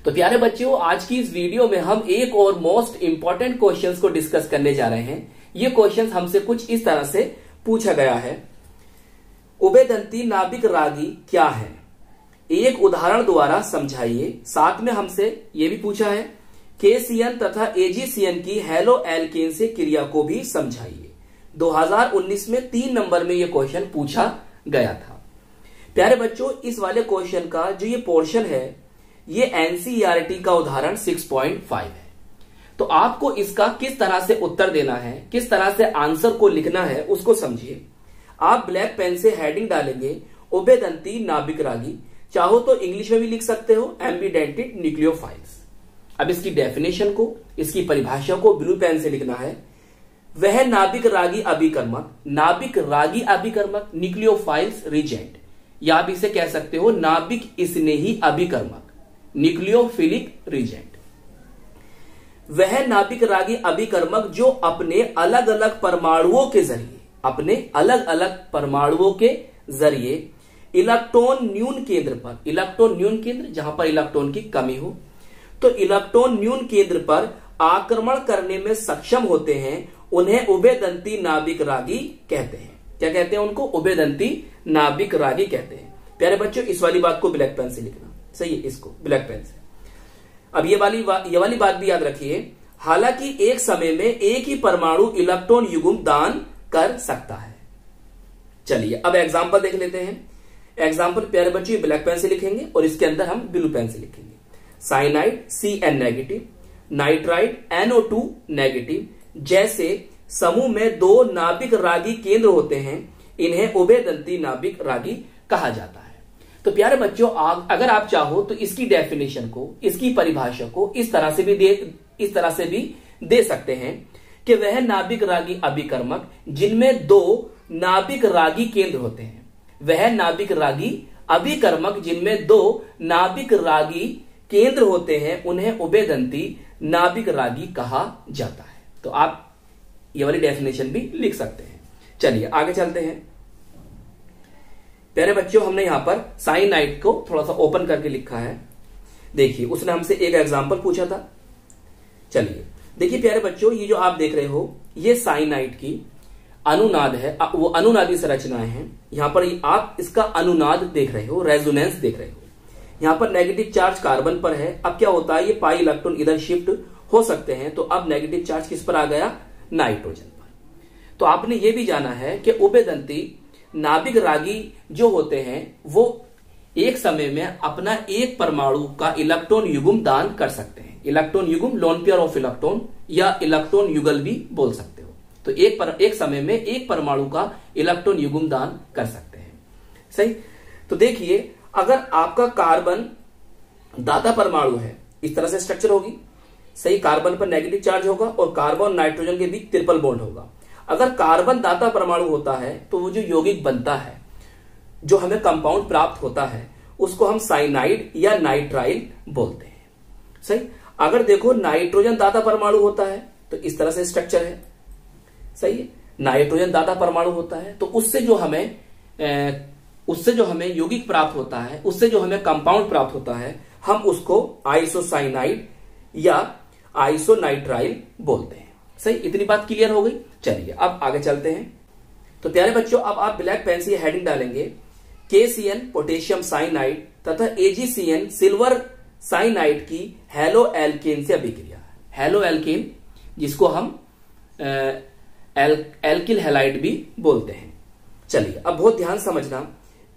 तो प्यारे बच्चों, आज की इस वीडियो में हम एक और मोस्ट इंपॉर्टेंट क्वेश्चंस को डिस्कस करने जा रहे हैं। ये क्वेश्चंस हमसे कुछ इस तरह से पूछा गया है। उभयदंती नाभिक रागी क्या है, एक उदाहरण द्वारा समझाइए। साथ में हमसे ये भी पूछा है KCN तथा AgCN की हैलो एल्केन से क्रिया को भी समझाइए। 2019 में 3 नंबर में ये क्वेश्चन पूछा गया था। प्यारे बच्चों, इस वाले क्वेश्चन का जो ये पोर्शन है ये NCERT का उदाहरण 6.5 है। तो आपको इसका किस तरह से उत्तर देना है, किस तरह से आंसर को लिखना है उसको समझिए। आप ब्लैक पेन से हेडिंग डालेंगे उभयदंती नाभिक रागी, चाहो तो इंग्लिश में भी लिख सकते हो एम्बिडेंटेड न्यूक्लियोफाइल्स। अब इसकी डेफिनेशन को, इसकी परिभाषा को ब्लू पेन से लिखना है। वह नाभिक रागी अभिकर्मक, नाभिक रागी अभिकर्मक न्यूक्लियोफाइल्स रिजेंट, या आप इसे कह सकते हो नाभिक स्नेही अभिकर्मक न्यूक्लियोफिलिक रिजेंट। वह नाभिक रागी अभिकर्मक जो अपने अलग अलग परमाणुओं के जरिए, अपने अलग अलग परमाणुओं के जरिए इलेक्ट्रॉन न्यून केंद्र पर, इलेक्ट्रॉन न्यून केंद्र जहां पर इलेक्ट्रॉन की कमी हो, तो इलेक्ट्रॉन न्यून केंद्र पर आक्रमण करने में सक्षम होते हैं, उन्हें उभयदंती नाभिक रागी कहते हैं। क्या कहते हैं उनको? उभयदंती नाभिक रागी कहते हैं। प्यारे बच्चों, इस वाली बात को ब्लैक पेन से लिखना, सही है, इसको ब्लैक पेन से। अब ये वाली बात भी याद रखिए। हालांकि एक समय में एक ही परमाणु इलेक्ट्रॉन युग्म दान कर सकता है। चलिए अब एग्जांपल देख लेते हैं। एग्जांपल प्यारे बच्चों ये ब्लैक पेन से लिखेंगे और इसके अंदर हम ब्लू पेन से लिखेंगे। Cyanide CN negative, nitride NO2 negative जैसे समूह में 2 नाभिक रागी केंद्र होते हैं, इन्हें उभयदंती नाभिक रागी कहा जाता है। तो प्यारे बच्चों, अगर आप चाहो तो इसकी डेफिनेशन को, इसकी परिभाषा को इस तरह से भी दे सकते हैं कि वह नाभिक रागी अभिकर्मक जिनमें 2 नाभिक रागी केंद्र होते हैं। वह नाभिक रागी अभिकर्मक जिनमें 2 नाभिक रागी केंद्र होते हैं, उन्हें उभयदंती नाभिक रागी कहा जाता है। तो आप ये वाली डेफिनेशन भी लिख सकते हैं। चलिए आगे चलते हैं। प्यारे बच्चों, हमने यहां पर साइनाइड को थोड़ा सा ओपन करके लिखा है। देखिए उसने हमसे एक एग्जांपल पूछा था। चलिए देखिए प्यारे बच्चों, ये जो आप देख रहे हो ये साइनाइड की अनुनाद है, वो अनुनादी संरचनाएं हैं। यहां पर आप इसका अनुनाद देख रहे हो, रेजोनेंस देख रहे हो। यहां पर नेगेटिव चार्ज कार्बन पर है। अब क्या होता है, ये पाई इलेक्ट्रॉन इधर शिफ्ट हो सकते हैं, तो अब नेगेटिव चार्ज किस पर आ गया? नाइट्रोजन पर। तो आपने ये भी जाना है कि उभयदंती नाभिक रागी जो होते हैं वो एक समय में अपना एक परमाणु का इलेक्ट्रॉन युग्म दान कर सकते हैं। इलेक्ट्रॉन युग्म, लोन पेयर ऑफ इलेक्ट्रॉन या इलेक्ट्रॉन युगल भी बोल सकते हो। तो एक समय में एक परमाणु का इलेक्ट्रॉन युग्म दान कर सकते हैं, सही। तो देखिए अगर आपका कार्बन दाता परमाणु है, इस तरह से स्ट्रक्चर होगी, सही। कार्बन पर नेगेटिव चार्ज होगा और कार्बन और नाइट्रोजन के बीच ट्रिपल बॉन्ड होगा। अगर कार्बन दाता परमाणु होता है तो वो जो यौगिक बनता है, जो हमें कंपाउंड प्राप्त होता है, उसको हम साइनाइड या नाइट्राइल बोलते हैं, सही। अगर देखो नाइट्रोजन दाता परमाणु होता है तो इस तरह से स्ट्रक्चर है, सही है। नाइट्रोजन दाता परमाणु होता है तो उससे जो हमें यौगिक प्राप्त होता है, उससे जो हमें कंपाउंड प्राप्त होता है, हम उसको आइसोसाइनाइड या आइसोनाइट्राइल बोलते हैं, सही। इतनी बात क्लियर हो गई। चलिए अब आगे चलते हैं। तो प्यारे बच्चों, अब आप ब्लैक पेन से हेडिंग डालेंगे KCN पोटेशियम साइनाइड तथा AgCN सिल्वर साइनाइड की हैलो एल्केन से अभिक्रिया। हैलो एल्केन जिसको हम एल्किल हैलाइड भी बोलते हैं। चलिए अब बहुत ध्यान समझना।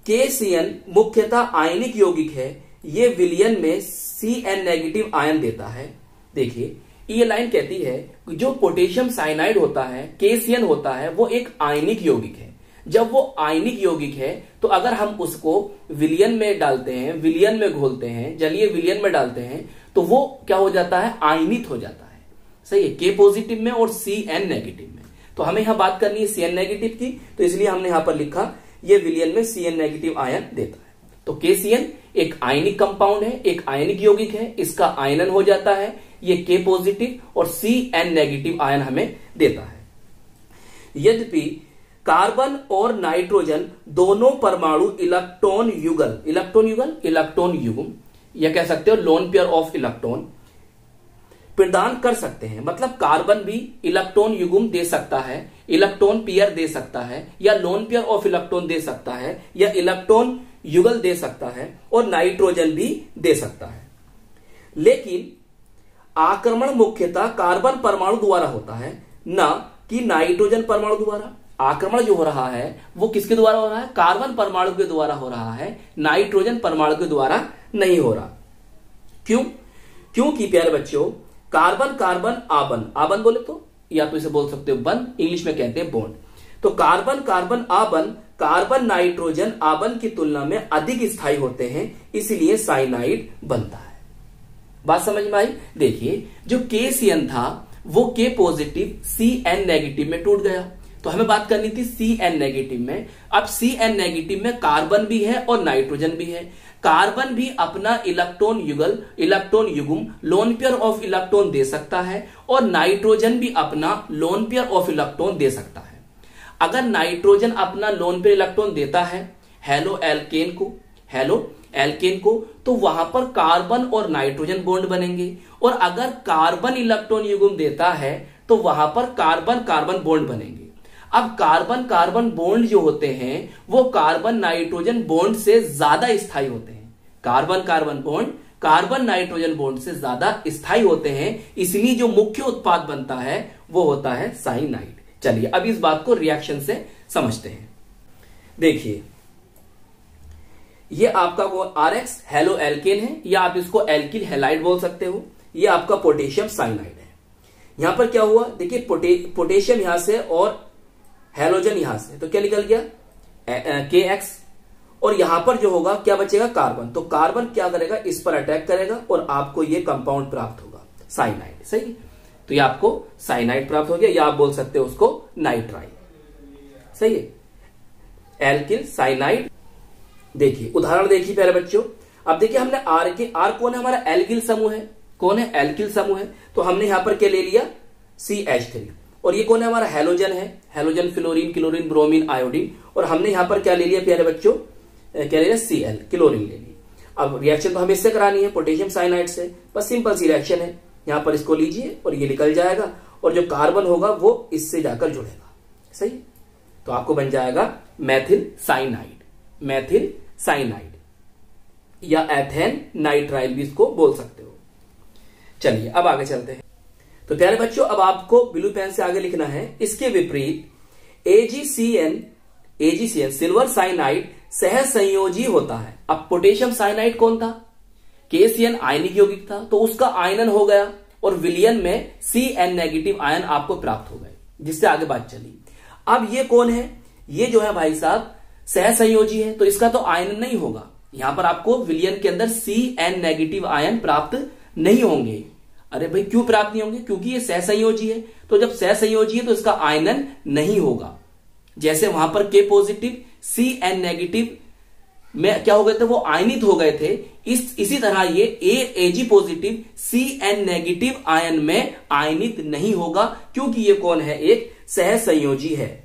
KCN मुख्यतः आयनिक यौगिक है। ये विलयन में CN नेगेटिव आयन देता है। देखिए ये लाइन कहती है कि जो पोटेशियम साइनाइड होता है, KCN होता है, वो एक आयनिक यौगिक है। जब वो आयनिक यौगिक है तो अगर हम उसको विलयन में डालते हैं, विलयन में घोलते हैं, जलीय विलयन में डालते हैं, तो वो क्या हो जाता है? आयनित हो जाता है, सही है। K पॉजिटिव में और CN नेगेटिव में। तो हमें यहां बात करनी है CN नेगेटिव की, तो इसलिए हमने यहां पर लिखा ये विलयन में CN नेगेटिव आयन देता है। तो KCN एक आयनिक कंपाउंड है, एक आयनिक यौगिक है, इसका आयनन हो जाता है, ये K पॉजिटिव और CN नेगेटिव आयन हमें देता है। यद्यपि कार्बन और नाइट्रोजन दोनों परमाणु इलेक्ट्रॉन युगल या कह सकते हो लोन पेयर ऑफ इलेक्ट्रॉन प्रदान कर सकते हैं। मतलब कार्बन भी इलेक्ट्रॉन युग्म दे सकता है, इलेक्ट्रॉन पेयर दे सकता है, या लोन पेयर ऑफ इलेक्ट्रॉन दे सकता है, या इलेक्ट्रॉन युगल दे सकता है, और नाइट्रोजन भी दे सकता है। लेकिन आक्रमण मुख्यतः कार्बन परमाणु द्वारा होता है, ना कि नाइट्रोजन परमाणु द्वारा। आक्रमण जो हो रहा है वो किसके द्वारा हो रहा है? कार्बन परमाणु के द्वारा हो रहा है, नाइट्रोजन परमाणु के द्वारा नहीं हो रहा। क्यों? क्योंकि प्यारे बच्चों, कार्बन कार्बन आबन, आबन बोले तो या तो इसे बोल सकते हो बन, इंग्लिश में कहते हैं बॉन्ड। तो कार्बन कार्बन आबन, कार्बन नाइट्रोजन आबन की तुलना में अधिक स्थायी होते हैं, इसलिए साइनाइड बनता है। बात समझ में आई? देखिए, जो KCN था वो K पॉजिटिव CN नेगेटिव में टूट गया, तो हमें बात करनी थी CN नेगेटिव में। अब CN नेगेटिव में कार्बन भी है और नाइट्रोजन भी है। कार्बन भी अपना इलेक्ट्रॉन युग्म लोन पेयर ऑफ इलेक्ट्रॉन दे सकता है, और नाइट्रोजन भी अपना लोन पेयर ऑफ इलेक्ट्रॉन दे सकता है। अगर नाइट्रोजन अपना लोन पेयर इलेक्ट्रॉन देता है हेलो एल्केन को, तो वहां पर कार्बन और नाइट्रोजन बॉन्ड बनेंगे, और अगर कार्बन इलेक्ट्रॉन युग्म देता है तो वहां पर कार्बन कार्बन बॉन्ड बनेंगे। अब कार्बन कार्बन बॉन्ड जो होते हैं वो कार्बन नाइट्रोजन बॉन्ड से ज्यादा स्थायी होते हैं। Carbon carbon bond carbon nitrogen bond से ज्यादा स्थायी होते हैं, इसलिए जो मुख्य उत्पाद बनता है वो होता है साइनाइड। चलिए अब इस बात को रिएक्शन से समझते हैं। देखिए, ये आपका वो RX हेलो एल्केन है, या आप इसको एल्किल हैलाइड बोल सकते हो। ये आपका पोटेशियम साइनाइड है। यहां पर क्या हुआ? देखिए, पोटेशियम यहां से और हैलोजन यहां से, तो क्या निकल गया? KX, और यहां पर जो होगा क्या बचेगा? कार्बन। तो कार्बन क्या करेगा? इस पर अटैक करेगा और आपको ये कंपाउंड प्राप्त होगा, साइनाइड। सही? तो ये आपको साइनाइड प्राप्त हो गया, या आप बोल सकते हो उसको नाइट्राइल। सही है, एल्किल साइनाइड। देखिए उदाहरण देखिए प्यारे बच्चों। अब देखिए, हमने R कौन है? हमारा एल्किल समूह है। कौन है? एल्किल समूह है। तो हमने यहां पर क्या ले लिया? CH3। और ये कौन है? हमारा हैलोजन है। Halogen fluorine, chlorine, bromine, iodine. और हमने यहां पर क्या ले लिया प्यारे बच्चों? क्या ले लिया? Cl, क्लोरीन ले ली। अब रिएक्शन तो हमें इससे करानी है, पोटेशियम साइनाइड से। बस सिंपल सी रिएक्शन है। यहां पर इसको लीजिए और ये निकल जाएगा, और जो कार्बन होगा वो इससे जाकर जुड़ेगा। सही? तो आपको बन जाएगा मैथिल साइनाइड, या एथेन नाइट्राइल भी इसको बोल सकते हो। चलिए अब आगे चलते हैं। तो प्यारे बच्चों, अब आपको ब्लू पेन से आगे लिखना है। इसके विपरीत AgCN सिल्वर साइनाइड सह संयोजी होता है। अब पोटेशियम साइनाइड कौन था? KCN आयनिक यौगिक था, तो उसका आयनन हो गया, और विलयन में CN नेगेटिव आयन आपको प्राप्त हो गए, जिससे आगे बात चली। अब ये कौन है? ये जो है भाई साहब सह संयोजी है, तो इसका तो आयनन नहीं होगा। यहां पर आपको विलयन के अंदर CN नेगेटिव आयन प्राप्त नहीं होंगे। अरे भाई, क्यों प्राप्त नहीं होंगे? क्योंकि ये सह संयोजी है। तो जब सह संयोजी है तो इसका आयनन नहीं होगा। जैसे वहां पर K पॉजिटिव CN नेगेटिव में क्या हो गए थे? वो आयनित हो गए थे। इसी तरह ये Ag positive CN negative ion में आयनित नहीं होगा, क्योंकि ये कौन है? एक सह संयोजी है।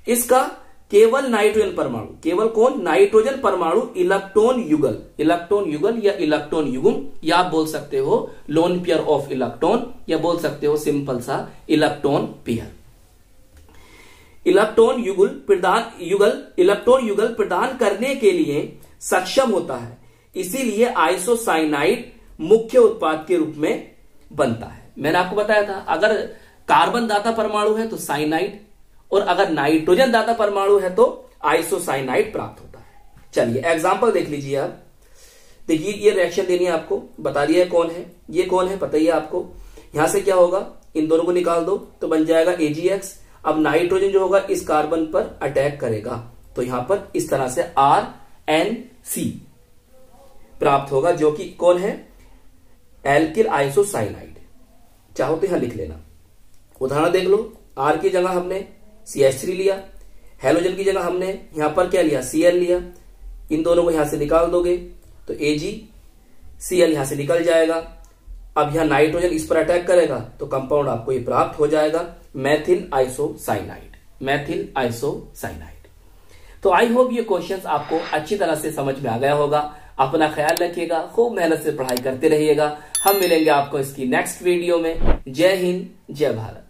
इसका केवल नाइट्रोजन परमाणु, केवल कौन? नाइट्रोजन परमाणु इलेक्ट्रॉन युगल या इलेक्ट्रॉन युग्म, या आप बोल सकते हो लोन पेयर ऑफ इलेक्ट्रॉन, या बोल सकते हो सिंपल सा इलेक्ट्रॉन पेयर। इलेक्ट्रॉन युगल प्रदान करने के लिए सक्षम होता है, इसीलिए आइसोसाइनाइड मुख्य उत्पाद के रूप में बनता है। मैंने आपको बताया था, अगर कार्बन दाता परमाणु है तो साइनाइड, और अगर नाइट्रोजन दाता परमाणु है तो आइसोसाइनाइड प्राप्त होता है। चलिए एग्जांपल देख लीजिए आप। देखिए, ये रिएक्शन देनी है आपको, बता दिया है कौन है। ये कौन है पता ही है आपको। यहां से क्या होगा? इन दोनों को निकाल दो तो बन जाएगा AgX। अब नाइट्रोजन जो होगा इस कार्बन पर अटैक करेगा, तो यहां पर इस तरह से RNC प्राप्त होगा, जो कि कौन है? Alkyl isocyanide. चाहो तो यहां लिख लेना। उदाहरण देख लो। R की जगह हमने CH3 लिया, हैलोजन की जगह हमने यहां पर क्या लिया? Cl लिया। इन दोनों को यहां से निकाल दोगे तो AgCl यहां से निकल जाएगा। अब यहां नाइट्रोजन इस पर अटैक करेगा तो कंपाउंड आपको ये प्राप्त हो जाएगा, मैथिल आइसोसाइनाइड। तो आई होप ये क्वेश्चंस आपको अच्छी तरह से समझ में आ गया होगा। अपना ख्याल रखिएगा, खूब मेहनत से पढ़ाई करते रहिएगा। हम मिलेंगे आपको इसकी नेक्स्ट वीडियो में। जय हिंद, जय भारत।